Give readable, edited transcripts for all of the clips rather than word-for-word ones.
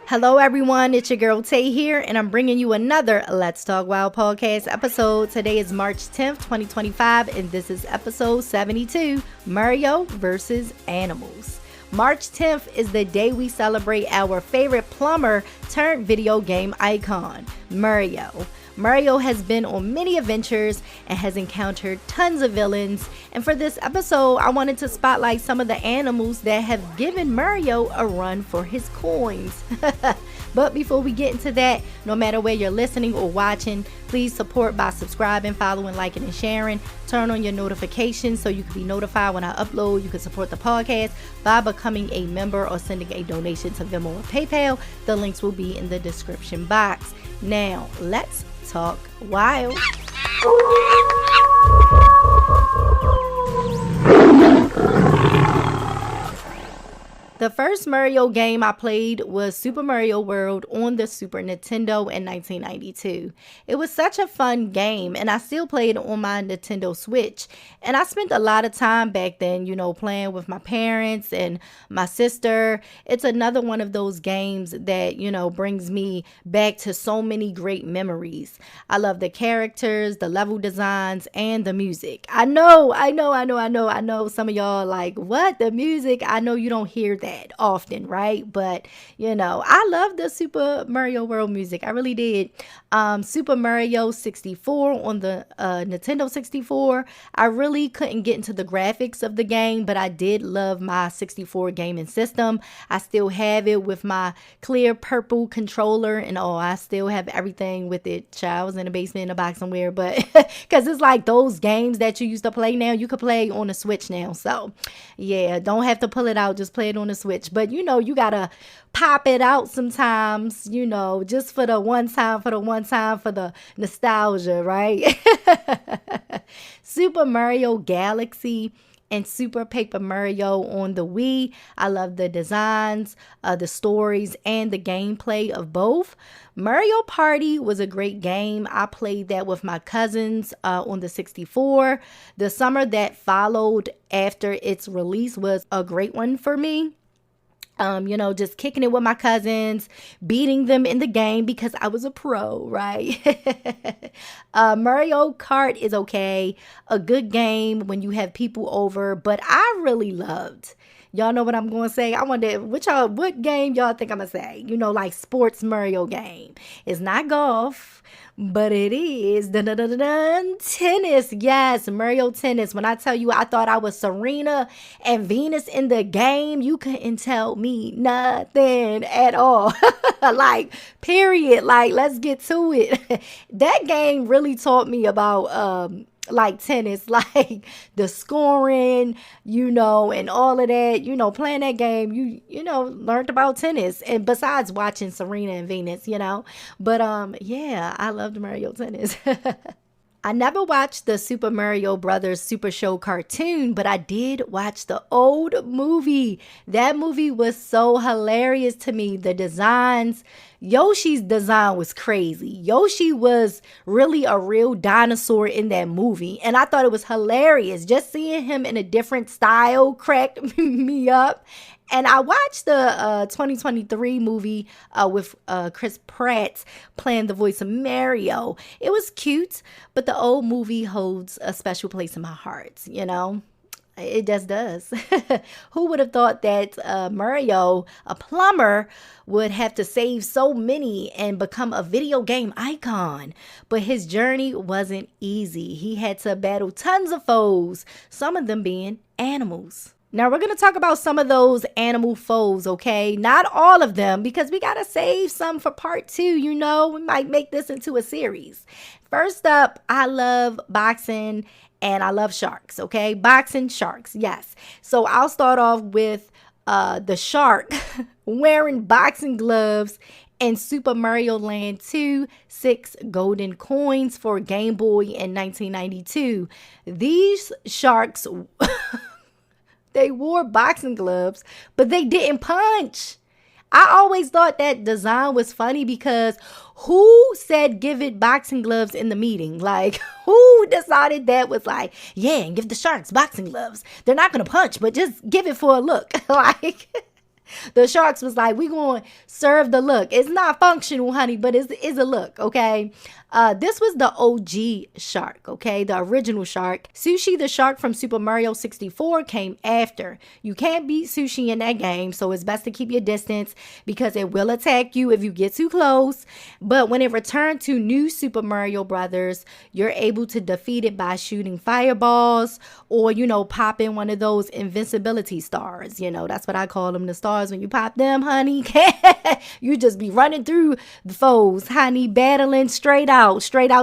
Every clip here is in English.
Hello everyone, it's your girl Tay here, and I'm bringing you another Let's Talk Wild podcast episode. Today is March 10th, 2025, and this is episode 72, Mario versus Animals. March 10th is the day we celebrate our favorite plumber turned video game icon, Mario. Mario has been on many adventures and has encountered tons of villains, and for this episode I wanted to spotlight some of the animals that have given Mario a run for his coins. But before we get into that, no matter where you're listening or watching, please support by subscribing, following, liking, and sharing. Turn on your notifications so you can be notified when I upload. You can support the podcast by becoming a member or sending a donation to Venmo or PayPal. The links will be in the description box. Now, let's talk wild. The first Mario game I played was Super Mario World on the Super Nintendo in 1992. It was such a fun game, and I still play it on my Nintendo Switch. And I spent a lot of time back then, playing with my parents and my sister. It's another one of those games that, brings me back to so many great memories. I love the characters, the level designs, and the music. I know some of y'all like, what? The music? I know you don't hear that often, right? But I love the Super Mario World music. I really did. Super Mario 64 on the Nintendo 64. I really couldn't get into the graphics of the game, but I did love my 64 gaming system. I still have it with my clear purple controller and all. I still have everything with it. Child, I was in the basement in a box somewhere, but because it's like those games that you used to play now, you could play on the Switch now. So yeah, don't have to pull it out, just play it on the Switch. But you gotta pop it out sometimes, just for the one time, for the nostalgia, right? Super Mario Galaxy and Super Paper Mario on the Wii. I love the designs, the stories, and the gameplay of both. Mario Party was a great game. I played that with my cousins on the 64. The summer that followed after its release was a great one for me. Just kicking it with my cousins, beating them in the game because I was a pro, right? Mario Kart is okay. A good game when you have people over, but I really loved, y'all know what I'm going to say? I wonder what game y'all think I'm going to say? Like sports Mario game. It's not golf, but it is tennis. Yes, Mario Tennis. When I tell you I thought I was Serena and Venus in the game, you couldn't tell me nothing at all. Like, period. Like, let's get to it. That game really taught me about like tennis, like the scoring, and all of that, playing that game, you learned about tennis, and besides watching Serena and Venus, but yeah, I loved Mario Tennis. I never watched the Super Mario Brothers Super Show cartoon, but I did watch the old movie. That movie was so hilarious to me. The designs, Yoshi's design was crazy. Yoshi was really a real dinosaur in that movie, and I thought it was hilarious. Just seeing him in a different style cracked me up. And I watched the 2023 movie with Chris Pratt playing the voice of Mario. It was cute, but the old movie holds a special place in my heart, It just does. Who would have thought that Mario, a plumber, would have to save so many and become a video game icon? But his journey wasn't easy. He had to battle tons of foes, some of them being animals. Now, we're going to talk about some of those animal foes, okay? Not all of them, because we got to save some for part 2, We might make this into a series. First up, I love boxing and I love sharks, okay? Boxing, sharks, yes. So I'll start off with the shark wearing boxing gloves and Super Mario Land 2, 6 golden coins for Game Boy in 1992. These sharks... They wore boxing gloves, but they didn't punch. I always thought that design was funny because who said give it boxing gloves in the meeting? Like, who decided that was like, yeah, and give the sharks boxing gloves. They're not going to punch, but just give it for a look. Like, The sharks was like, we going to serve the look. It's not functional, honey, but it's a look, okay? This was the OG shark, okay? The original shark. Sushi, the shark from Super Mario 64, came after. You can't beat Sushi in that game, so it's best to keep your distance because it will attack you if you get too close. But when it returned to New Super Mario Brothers, you're able to defeat it by shooting fireballs or, popping one of those invincibility stars. That's what I call them, the stars. When you pop them, honey, you just be running through the foes, honey, battling straight out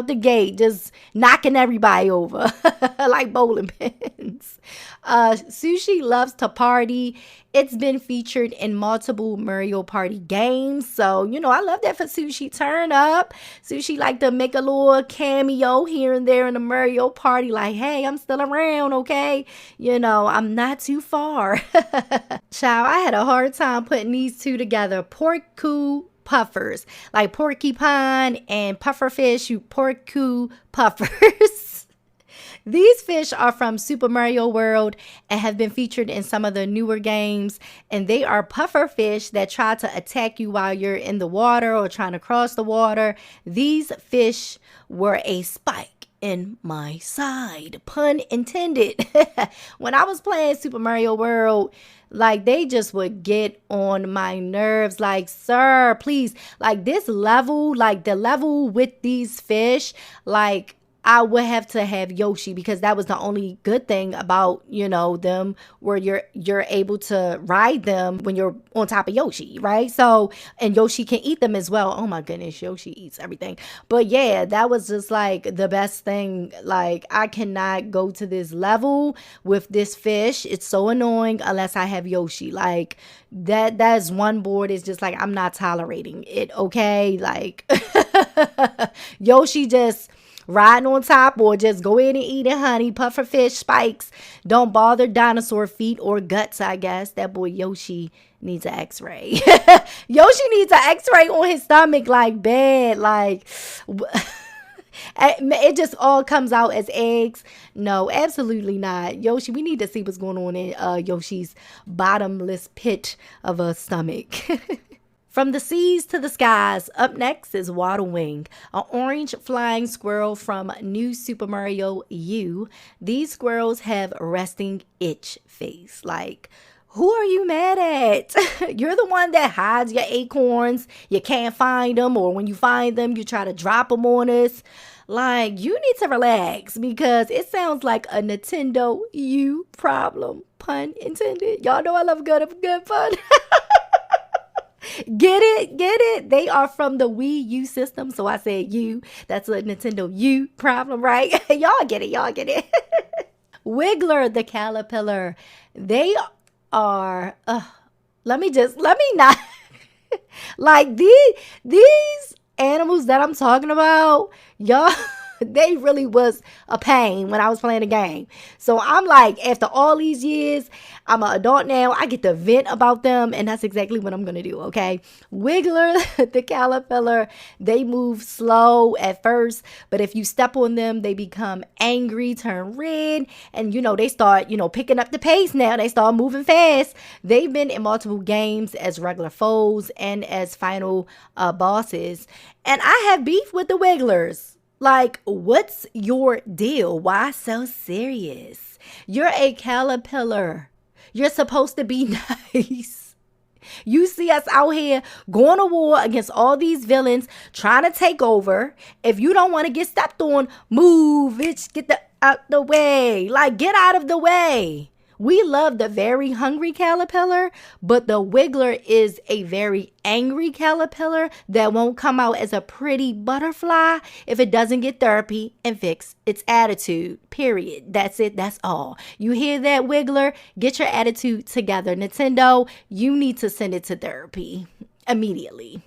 the gate, just knocking everybody over like bowling pins. Sushi loves to party. It's been featured in multiple Mario Party games. So, I love that for Sushi. Turn up. Sushi like to make a little cameo here and there in the Mario Party. Like, hey, I'm still around, okay? I'm not too far. Child, I had a hard time putting these two together. Porku puffers. Like porcupine and pufferfish, you porku puffers. These fish are from Super Mario World and have been featured in some of the newer games. And they are puffer fish that try to attack you while you're in the water or trying to cross the water. These fish were a spike in my side. Pun intended. When I was playing Super Mario World, like, they just would get on my nerves. Like, sir, please. Like, this level, like the level with these fish, like, I would have to have Yoshi because that was the only good thing about, them, where you're able to ride them when you're on top of Yoshi, right? So, and Yoshi can eat them as well. Oh my goodness, Yoshi eats everything. But yeah, that was just like the best thing. Like, I cannot go to this level with this fish. It's so annoying unless I have Yoshi. Like, that's one board is just like, I'm not tolerating it, okay? Like, Yoshi just riding on top or just go in and eat it, honey. Pufferfish spikes don't bother dinosaur feet or guts, I guess. That boy Yoshi needs an x-ray. Yoshi needs an x-ray on his stomach, like, bad. Like, it just all comes out as eggs. No, absolutely not. Yoshi, we need to see what's going on in Yoshi's bottomless pit of a stomach. From the seas to the skies, up next is Waddle Wing, an orange flying squirrel from New Super Mario U. These squirrels have resting itch face. Like, who are you mad at? You're the one that hides your acorns. You can't find them, or when you find them, you try to drop them on us. Like, you need to relax because it sounds like a Nintendo U problem. Pun intended. Y'all know I love good fun. Get it? They are from the Wii U system. So I said U. That's a Nintendo U problem, right? Y'all get it. Wiggler the caterpillar. They are, let me not. Like, these animals that I'm talking about, y'all, they really was a pain when I was playing the game. So I'm like, after all these years, I'm an adult now. I get to vent about them, and that's exactly what I'm going to do, okay? Wiggler, the caterpillar, they move slow at first, but if you step on them, they become angry, turn red, and, they start, picking up the pace now. They start moving fast. They've been in multiple games as regular foes and as final bosses, and I have beef with the Wigglers. Like, what's your deal? Why so serious? You're a caterpillar. You're supposed to be nice. You see us out here going to war against all these villains, trying to take over. If you don't want to get stepped on, move, bitch, out the way. Like, get out of the way. We love the very hungry caterpillar, but the Wiggler is a very angry caterpillar that won't come out as a pretty butterfly if it doesn't get therapy and fix its attitude. Period. That's it. That's all. You hear that, Wiggler? Get your attitude together. Nintendo, you need to send it to therapy immediately.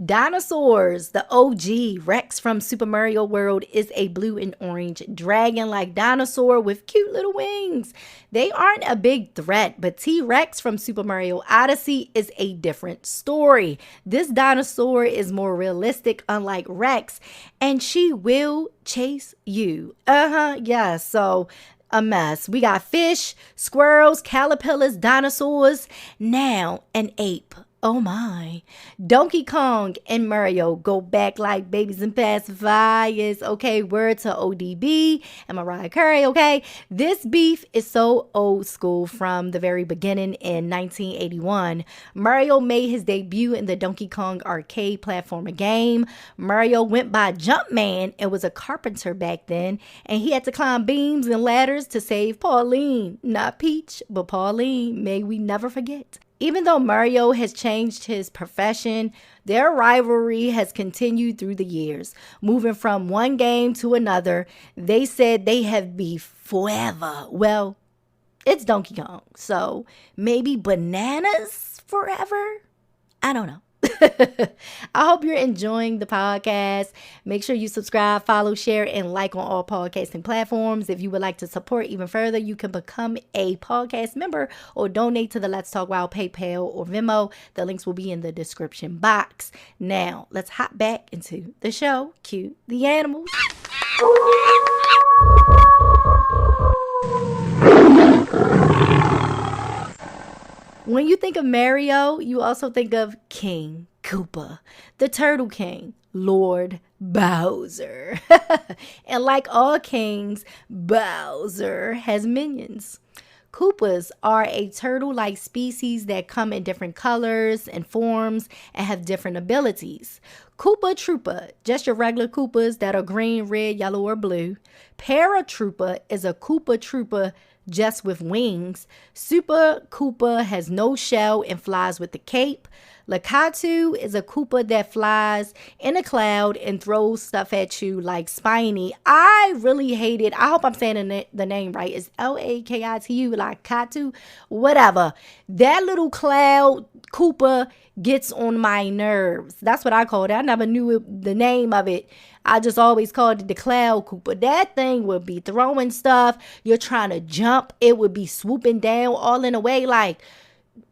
Dinosaurs, the OG Rex from Super Mario World, is a blue and orange dragon-like dinosaur with cute little wings. They aren't a big threat, but T-Rex from Super Mario Odyssey is a different story. This dinosaur is more realistic, unlike Rex, and she will chase you. Yeah, so A mess. We got fish, squirrels, caterpillars, dinosaurs, now an ape. Oh my. Donkey Kong and Mario go back like babies and pacifiers. Okay, word to ODB and Mariah Carey. Okay, this beef is so old school from the very beginning in 1981. Mario made his debut in the Donkey Kong arcade platformer game. Mario went by Jumpman and was a carpenter back then, and he had to climb beams and ladders to save Pauline. Not Peach, but Pauline. May we never forget. Even though Mario has changed his profession, their rivalry has continued through the years. Moving from one game to another, they said they have beef forever. Well, it's Donkey Kong, so maybe bananas forever? I don't know. I hope you're enjoying the podcast. Make sure you subscribe, follow, share, and like on all podcasting platforms. If you would like to support even further, you can become a podcast member or donate to the Let's Talk Wild PayPal or Venmo. The links will be in the description box. Now, let's hop back into the show. Cue the animals. When you think of Mario, you also think of King Koopa, the Turtle King, Lord Bowser. And like all kings, Bowser has minions. Koopas are a turtle-like species that come in different colors and forms and have different abilities. Koopa Troopa, just your regular Koopas that are green, red, yellow, or blue. Paratroopa is a Koopa Troopa just with wings. Super Koopa has no shell and flies with the cape. Lakatu is a Koopa that flies in a cloud and throws stuff at you like Spiny. I really hate it. I hope I'm saying the name right. It's Lakitu, Lakatu, whatever. That little cloud Koopa gets on my nerves. That's what I called it. I never knew the name of it. I just always called it the cloud Koopa. That thing would be throwing stuff. You're trying to jump. It would be swooping down all in a way like,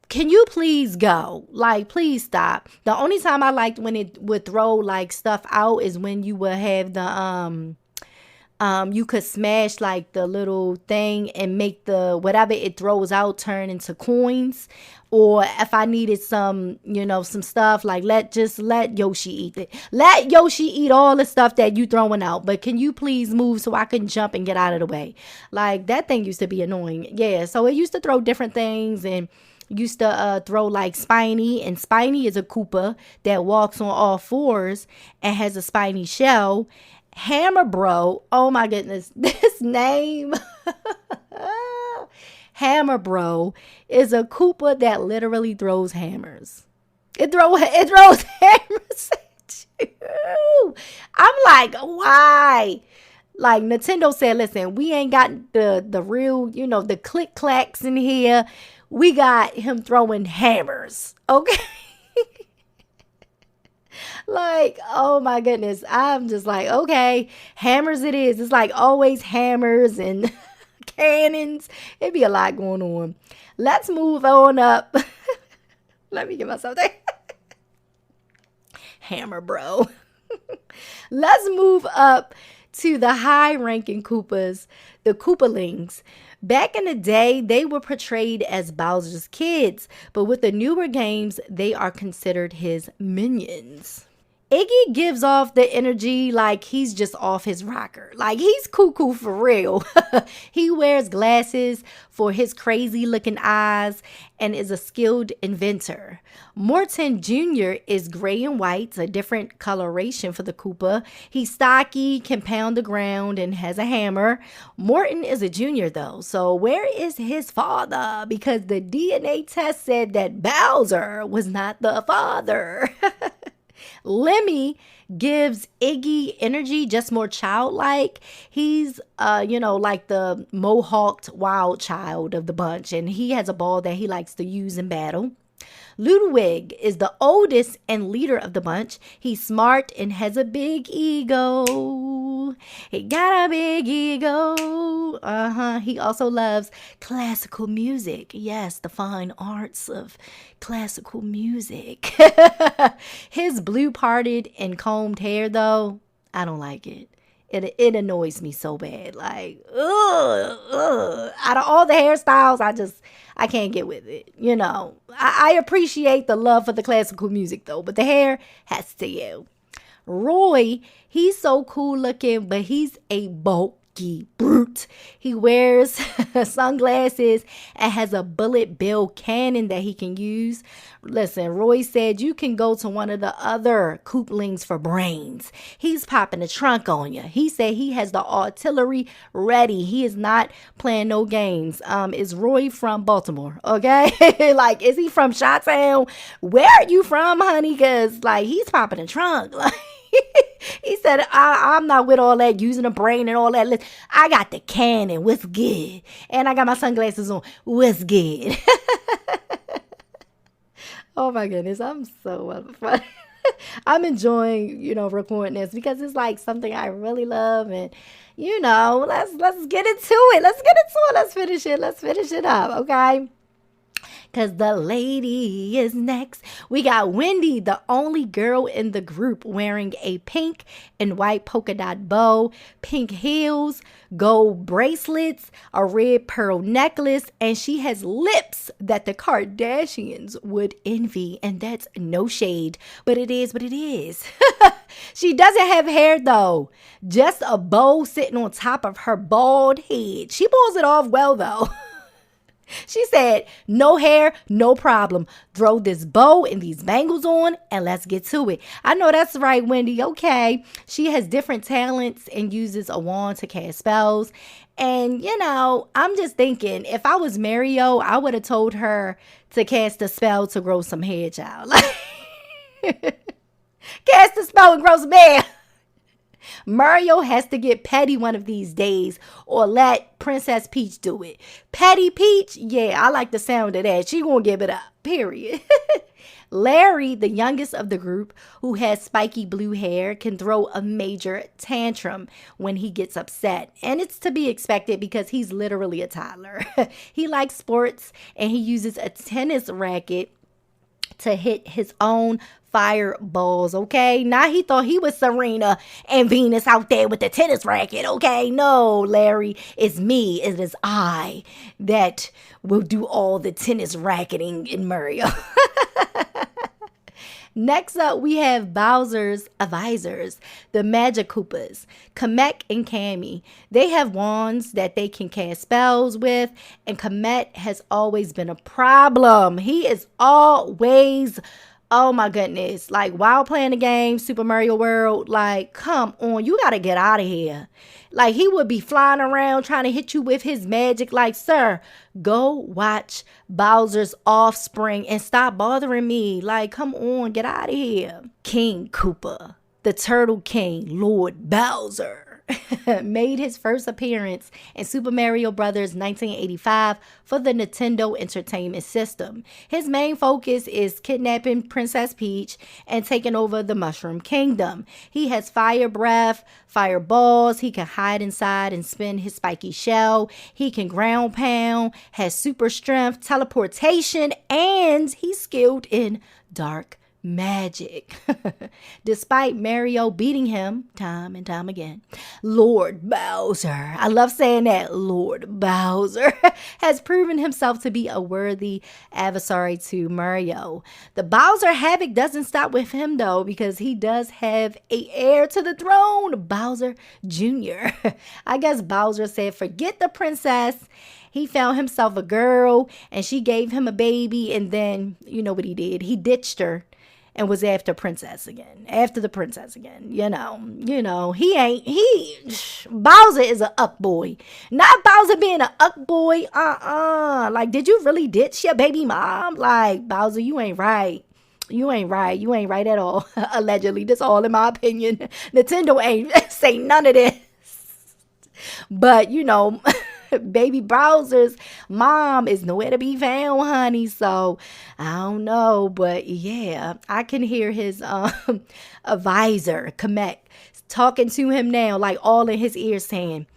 can you please go? Like, please stop. The only time I liked when it would throw like stuff out is when you would have the you could smash like the little thing and make the whatever it throws out turn into coins. Or if I needed some, some stuff like let Yoshi eat it. Let Yoshi eat all the stuff that you throwing out. But can you please move so I can jump and get out of the way? Like that thing used to be annoying. Yeah, so it used to throw different things and used to throw like Spiny, and Spiny is a Koopa that walks on all fours and has a spiny shell. Hammer Bro, oh my goodness, this name. Hammer Bro is a Koopa that literally throws hammers. It throws hammers at you. I'm like, why? Like Nintendo said, listen, we ain't got the real, the click clacks in here. We got him throwing hammers. Okay. Like, oh my goodness. I'm just like, okay, hammers it is. It's like always hammers and cannons. It'd be a lot going on. Let's move on up. Let me get myself there. Hammer Bro. Let's move up to the high-ranking Koopas, the Koopalings. Back in the day, they were portrayed as Bowser's kids, but with the newer games, they are considered his minions. Iggy gives off the energy like he's just off his rocker. Like he's cuckoo for real. He wears glasses for his crazy looking eyes and is a skilled inventor. Mar10 Jr. is gray and white, a different coloration for the Koopa. He's stocky, can pound the ground, and has a hammer. Morton is a junior though, so where is his father? Because the DNA test said that Bowser was not the father. Lemmy gives Iggy energy, just more childlike. He's, like the mohawked wild child of the bunch, and he has a ball that he likes to use in battle. Ludwig is the oldest and leader of the bunch. He's smart and has a big ego. He got a big ego. He also loves classical music. Yes, the fine arts of classical music. His blue parted and combed hair, though, I don't like it. It annoys me so bad. Like, out of all the hairstyles, I can't get with it. I appreciate the love for the classical music though, but the hair has to you. Roy, he's so cool looking, but he's a bulky brute. He wears sunglasses and has a bullet bill cannon that he can use. Listen, Roy said you can go to one of the other Koopalings for brains. He's popping the trunk on you. He said he has the artillery ready. He is not playing no games. Is Roy from Baltimore? Okay, like, is he from Chi-Town? Where are you from, honey? Cause like he's popping the trunk. Like, he said, I'm not with all that using the brain and all that. Listen, I got the cannon. What's good? And I got my sunglasses on. What's good? Oh my goodness, I'm so fun. I'm enjoying, recording this because it's like something I really love, and let's get into it. Let's finish it. Let's finish it up, okay? Because the lady is next. We got Wendy, the only girl in the group, wearing a pink and white polka dot bow, pink heels, gold bracelets, a red pearl necklace, and she has lips that the Kardashians would envy. And that's no shade, but it is what it is. She doesn't have hair though, just a bow sitting on top of her bald head. She pulls it off well though. She said, no hair, no problem. Throw this bow and these bangles on and let's get to it. I know that's right, Wendy. Okay. She has different talents and uses a wand to cast spells. And, I'm just thinking, if I was Mario, I would have told her to cast a spell to grow some hair, child. Cast a spell and grow some hair. Mario has to get Petty one of these days or let Princess Peach do it. Petty Peach, yeah, I like the sound of that. She gonna give it up, period. Larry, the youngest of the group, who has spiky blue hair, can throw a major tantrum when he gets upset. And it's to be expected because he's literally a toddler. He likes sports and he uses a tennis racket to hit his own fireballs, okay? Now he thought he was Serena and Venus out there with the tennis racket, okay? No, Larry, it's me. It is I that will do all the tennis racketing in Mario. Next up, we have Bowser's advisors, the Magikoopas, Kamek and Cammy. They have wands that they can cast spells with, and Kamek has always been a problem. He is always, oh my goodness, like while playing the game, Super Mario World, like, come on, you gotta get out of here. Like, he would be flying around trying to hit you with his magic. Like, sir, go watch Bowser's Offspring and stop bothering me. Like, come on, get out of here. King Koopa, the Turtle King, Lord Bowser, made his first appearance in Super Mario Bros. 1985 for the Nintendo Entertainment System. His main focus is kidnapping Princess Peach and taking over the Mushroom Kingdom. He has fire breath, fireballs, he can hide inside and spin his spiky shell, he can ground pound, has super strength, teleportation, and he's skilled in dark magic. Despite Mario beating him time and time again, Lord Bowser, I love saying that, Lord Bowser, has proven himself to be a worthy adversary to Mario. The Bowser havoc doesn't stop with him though, because he does have a heir to the throne, Bowser Jr. I guess Bowser said, forget the princess. He found himself a girl and she gave him a baby, and then you know what he did? He ditched her and was after the princess again. Bowser is a up boy. Not Bowser being a up boy. Like, did you really ditch your baby mom? Like, Bowser, you ain't right. You ain't right at all. Allegedly. That's all in my opinion. Nintendo ain't say none of this. But, baby Bowser's mom is nowhere to be found, honey. So I don't know, but yeah, I can hear his advisor Kamek talking to him now, like all in his ear, saying,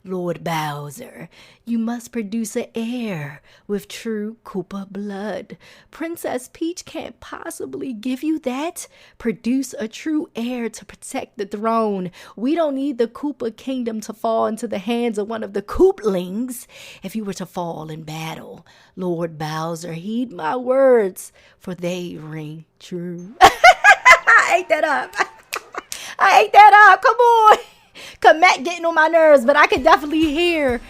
Lord Bowser, you must produce an heir with true Koopa blood. Princess Peach can't possibly give you that. Produce a true heir to protect the throne. We don't need the Koopa kingdom to fall into the hands of one of the Koopalings. If you were to fall in battle, Lord Bowser, heed my words, for they ring true. I ate that up. I ate that up. Come on. Cause Matt getting on my nerves, but I could definitely hear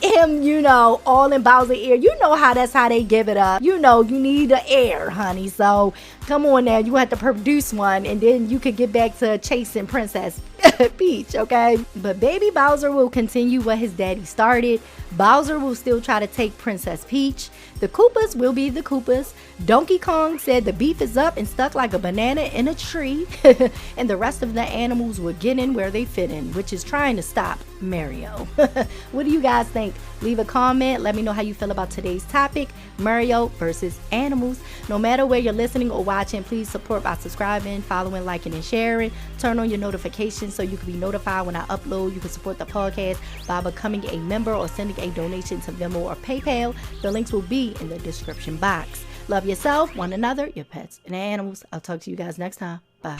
him, all in Bowser's ear. You know that's how they give it up. You need an heir, honey. So come on now, you have to produce one, and then you could get back to chasing Princess Peach, okay? But baby Bowser will continue what his daddy started. Bowser will still try to take Princess Peach. The Koopas will be the Koopas. Donkey Kong said the beef is up and stuck like a banana in a tree. And the rest of the animals will get in where they fit in, which is trying to stop Mario. What do you guys think? Leave a comment. Let me know how you feel about today's topic, Mario versus animals. No matter where you're listening or watching, please support by subscribing, following, liking, and sharing. Turn on your notifications so you can be notified when I upload. You can support the podcast by becoming a member or sending a donation to Venmo or PayPal. The links will be in the description box. Love yourself, one another, your pets, and animals. I'll talk to you guys next time. Bye.